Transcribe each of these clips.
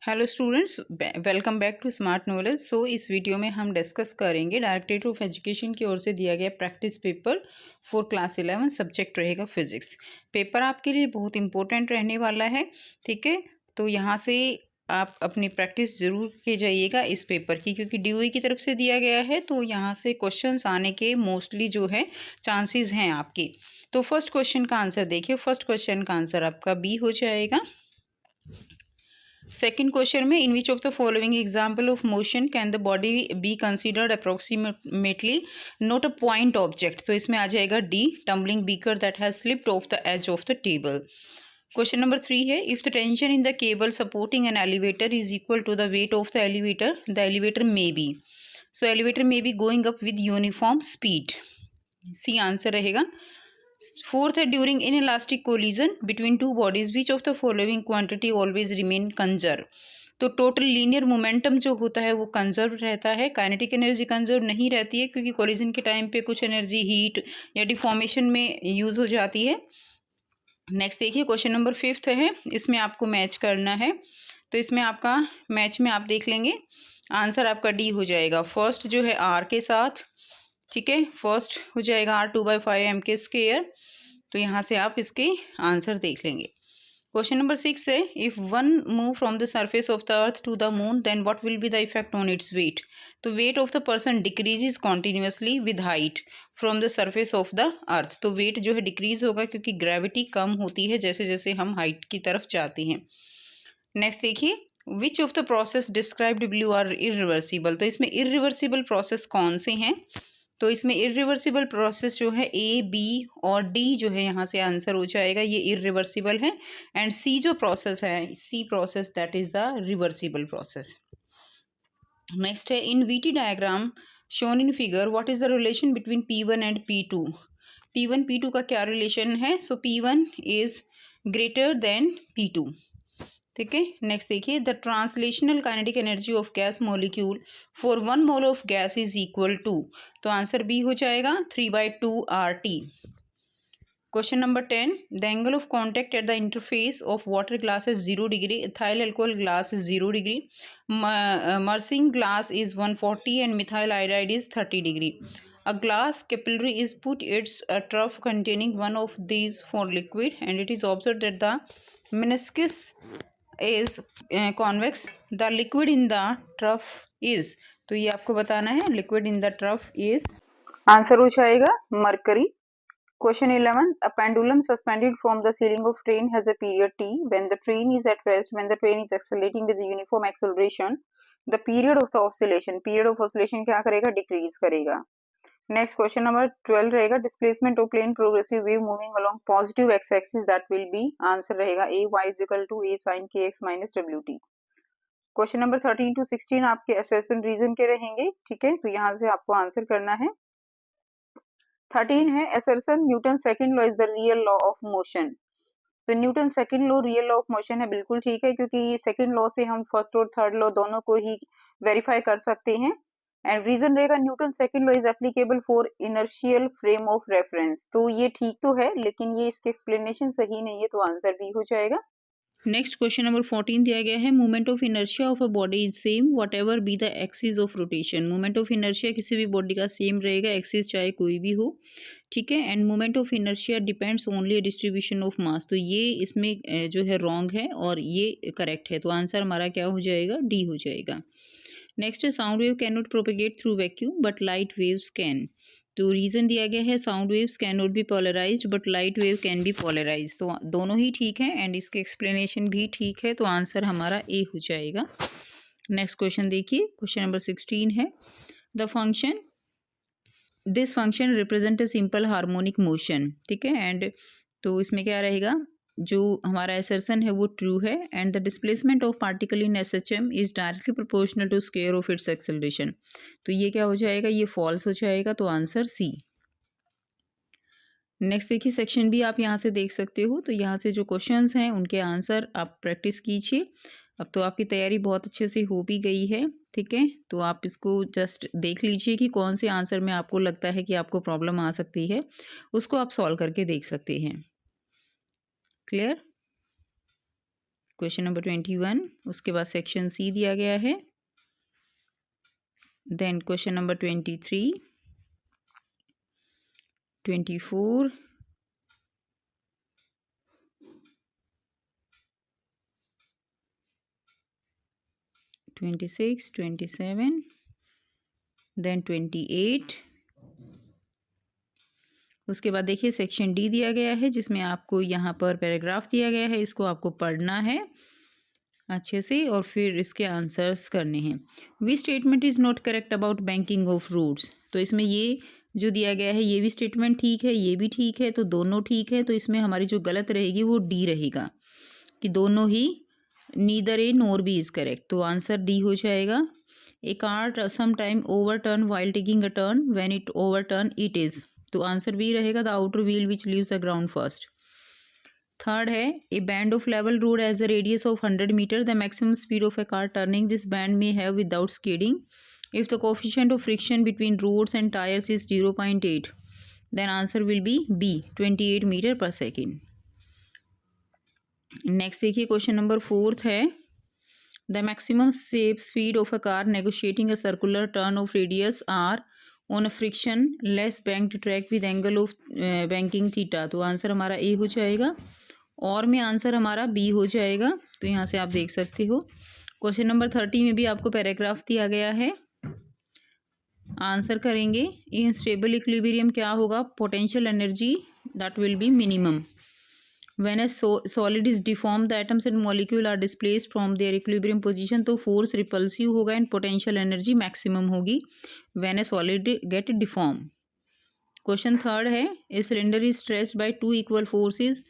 Hello students, welcome back to smart knowledge. So इस video में हम डिस्कस करेंगे डायरेक्टरेट ऑफ एजुकेशन की ओर से दिया गया practice paper for class 11, subject रहेगा फिजिक्स। पेपर आपके लिए बहुत इंपॉर्टेंट रहने वाला है, ठीक है। तो यहाँ से आप अपनी प्रैक्टिस ज़रूर के जाइएगा इस पेपर की, क्योंकि डीओई की तरफ से दिया गया है, तो यहाँ से क्वेश्चंस आने के मोस्टली जो है चांसेस हैं आपके। तो फर्स्ट क्वेश्चन का आंसर देखिए। फर्स्ट क्वेश्चन का आंसर आपका बी हो जाएगा। सेकेंड क्वेश्चन में, in which of the following example of motion can the body be considered approximately not a point object. तो इसमें आ जाएगा D, tumbling beaker that has slipped off the edge of the table. Question number 3 है, if the tension in the cable supporting an elevator is equal to the weight of the elevator may be. So elevator may be going up with uniform speed. C answer रहेगा। Fourth है, during inelastic collision between two bodies which of the following quantity always remain conserve. तो total linear momentum जो होता है वो conserve रहता है, kinetic energy conserve नहीं रहती है, क्योंकि कोलिजन के टाइम पे कुछ एनर्जी हीट या डिफॉर्मेशन में यूज़ हो जाती है। नेक्स्ट देखिए, क्वेश्चन नंबर 5 है, इसमें आपको मैच करना है। तो इसमें आपका मैच में आप देख लेंगे, आंसर आपका डी हो जाएगा। फर्स्ट जो है आर के साथ, ठीक है, फर्स्ट हो जाएगा आर 2/5 m²। तो यहाँ से आप इसके आंसर देख लेंगे। क्वेश्चन नंबर 6 है, if one move from the surface of the earth to the moon then what will be the effect on its weight. तो weight of the person decreases continuously with height from the surface of the earth. तो weight जो है decrease होगा, क्योंकि gravity कम होती है जैसे जैसे हम हाइट की तरफ जाते हैं। नेक्स्ट देखिए, which of the process described below are irreversible. तो इसमें इरिवर्सिबल प्रोसेस कौन से हैं। तो इसमें इरिवर्सिबल प्रोसेस जो है ए, बी और डी जो है यहाँ से आंसर हो जाएगा, ये इरिवर्सिबल है। एंड सी जो प्रोसेस है, C process, that is the reversible process. Next है, in VT diagram shown in figure what is the relation between P1 and P2। P1 P2 का क्या रिलेशन है। सो P1 is greater than P2, ठीक है। Next देखिए, the translational kinetic energy of gas molecule for 1 mole of gas is equal to. तो answer B हो जाएगा 3/2 RT। Question number 10, the angle of contact at the interface of water glass is 0 degree, ethyl alcohol glass is 0 degree, मर्सिंग glass is 140 and methyl iodide is 30 degree. A glass capillary is put its a trough containing one of these for liquid and it is observed that the meniscus is convex. The liquid in the trough is, तो ये आपको बताना है, liquid in the trough is, answer हो जाएगा mercury. Question 11, a pendulum suspended from the ceiling of train has a period t when the train is at rest, when the train is accelerating with uniform acceleration, the period of the oscillation क्या करेगा, decrease करेगा। Next question number 12 रहेगा, displacement of plane progressive wave moving along positive X axis, that will be, answer रहेगा A, Y is equal to A sine के X minus WT। Question number 13 to 16 आपके assertion reason के रहेंगे, ठीक है। तो यहाँ से आपको आंसर करना है। 13 है, assertion Newton second law is the real law of motion. तो Newton second law real law of motion है, बिल्कुल ठीक है, क्योंकि सेकंड लॉ से हम फर्स्ट और थर्ड लॉ दोनों को ही वेरीफाई कर सकते हैं। एंड रीजन रहेगा, Newton second law is applicable for inertial frame of reference. तो ये ठीक तो है, लेकिन ये इसके एक्सप्लेनेशन सही नहीं है, तो आंसर बी हो जाएगा। नेक्स्ट क्वेश्चन नंबर 14 दिया गया है, moment of inertia of a body is same what ever be the axis of rotation. Moment of inertia किसी भी बॉडी का सेम रहेगा, एक्सिस चाहे कोई भी हो, ठीक है। End moment of inertia depends only distribution of mass. तो ये इसमें जो है रॉन्ग है और ये करेक्ट है, तो आंसर हमारा क्या हो जाएगा, डी हो जाएगा। नेक्स्ट है, sound wave can not propagate through vacuum but light waves can. तो रीज़न दिया गया है, sound waves can not be polarised but light wave can be polarised. तो दोनों ही ठीक है एंड इसके एक्सप्लेनेशन भी ठीक है, तो आंसर हमारा ए हो जाएगा। नेक्स्ट क्वेश्चन देखिए, क्वेश्चन नंबर 16 है, the function, this function represent a simple harmonic motion, ठीक है। एंड तो इसमें क्या रहेगा, जो हमारा असर्शन है वो ट्रू है। And the displacement of particle in SHM is directly proportional to square of its acceleration. तो ये क्या हो जाएगा, ये फॉल्स हो जाएगा, तो आंसर सी। नेक्स्ट देखिए, सेक्शन बी आप यहाँ से देख सकते हो। तो यहाँ से जो क्वेश्चंस हैं उनके आंसर आप प्रैक्टिस कीजिए। अब तो आपकी तैयारी बहुत अच्छे से हो भी गई है, ठीक है। तो आप इसको जस्ट देख लीजिए कि कौन से आंसर में आपको लगता है कि आपको प्रॉब्लम आ सकती है, उसको आप सॉल्व करके देख सकते हैं। क्लियर। क्वेश्चन नंबर 21, उसके बाद सेक्शन सी दिया गया है। Then question number 23, 24, 26, 27, then 28। उसके बाद देखिए सेक्शन डी दिया गया है जिसमें आपको यहाँ पर पैराग्राफ दिया गया है, इसको आपको पढ़ना है अच्छे से और फिर इसके आंसर्स करने हैं। वी statement is not correct about banking of routes. तो इसमें ये जो दिया गया है ये भी स्टेटमेंट ठीक है, ये भी ठीक है, तो दोनों ठीक है। तो इसमें हमारी जो गलत रहेगी वो डी रहेगा कि दोनों ही neither a nor B is correct. तो आंसर डी हो जाएगा। A car some time over turn while taking a turn, when it over turn it is. तो आंसर बी रहेगा, the outer wheel which leaves the ground first. Third है, a bend of level road has a radius of 100 metre, the maximum speed of a car turning this bend में have without skidding if the coefficient of friction between roads and tires is 0.8, then answer will be B, 28 meter per second. Next देखिए question number 4 है, the maximum safe speed of a car negotiating a circular turn of radius R on a frictionless banked track with angle of banking theta. तो answer हमारा A हो जाएगा और में answer हमारा B हो जाएगा। तो यहाँ से आप देख सकते हो। क्वेश्चन नंबर 30 में भी आपको पैराग्राफ दिया गया है, आंसर करेंगे। इन स्टेबल इक्विलिब्रियम क्या होगा, potential energy that will be minimum. When a solid is deform the atoms and molecule are displaced from their equilibrium position, तो फोर्स रिपल्सिव होगा एंड पोटेंशियल एनर्जी मैक्सिमम होगी when a solid get deform. Question third है, a cylinder is stressed by 2 equal forces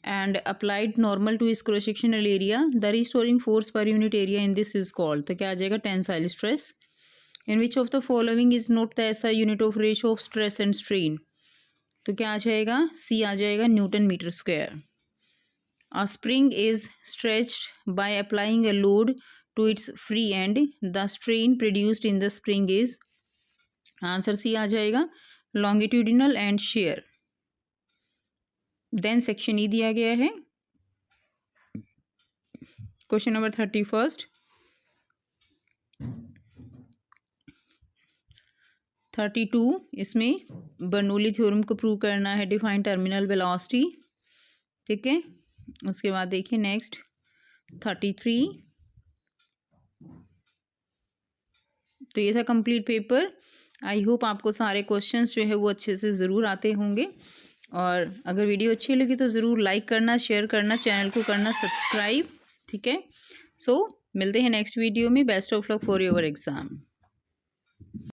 and applied normal to its cross sectional area, the restoring force per unit area in this is called। तो क्या आ जाएगा, tensile stress. In which of the following is not the SI unit of ratio of stress and strain? तो क्या आ जाएगा, C आ जाएगा, newton metre square. A spring is stretched by applying a load to its free end, the strain produced in the spring is, answer C आ जाएगा, longitudinal and shear। Then section E दिया गया है। Question number 31, 32 इसमें Bernoulli theorem को prove करना है, define terminal velocity. ठीक है, उसके बाद देखिए नेक्स्ट 33। तो ये था कंप्लीट पेपर। आई होप आपको सारे क्वेश्चंस जो है वो अच्छे से ज़रूर आते होंगे। और अगर वीडियो अच्छी लगी तो ज़रूर लाइक करना, शेयर करना, चैनल को करना सब्सक्राइब। ठीक है, सो मिलते हैं नेक्स्ट वीडियो में। Best of luck for your exam.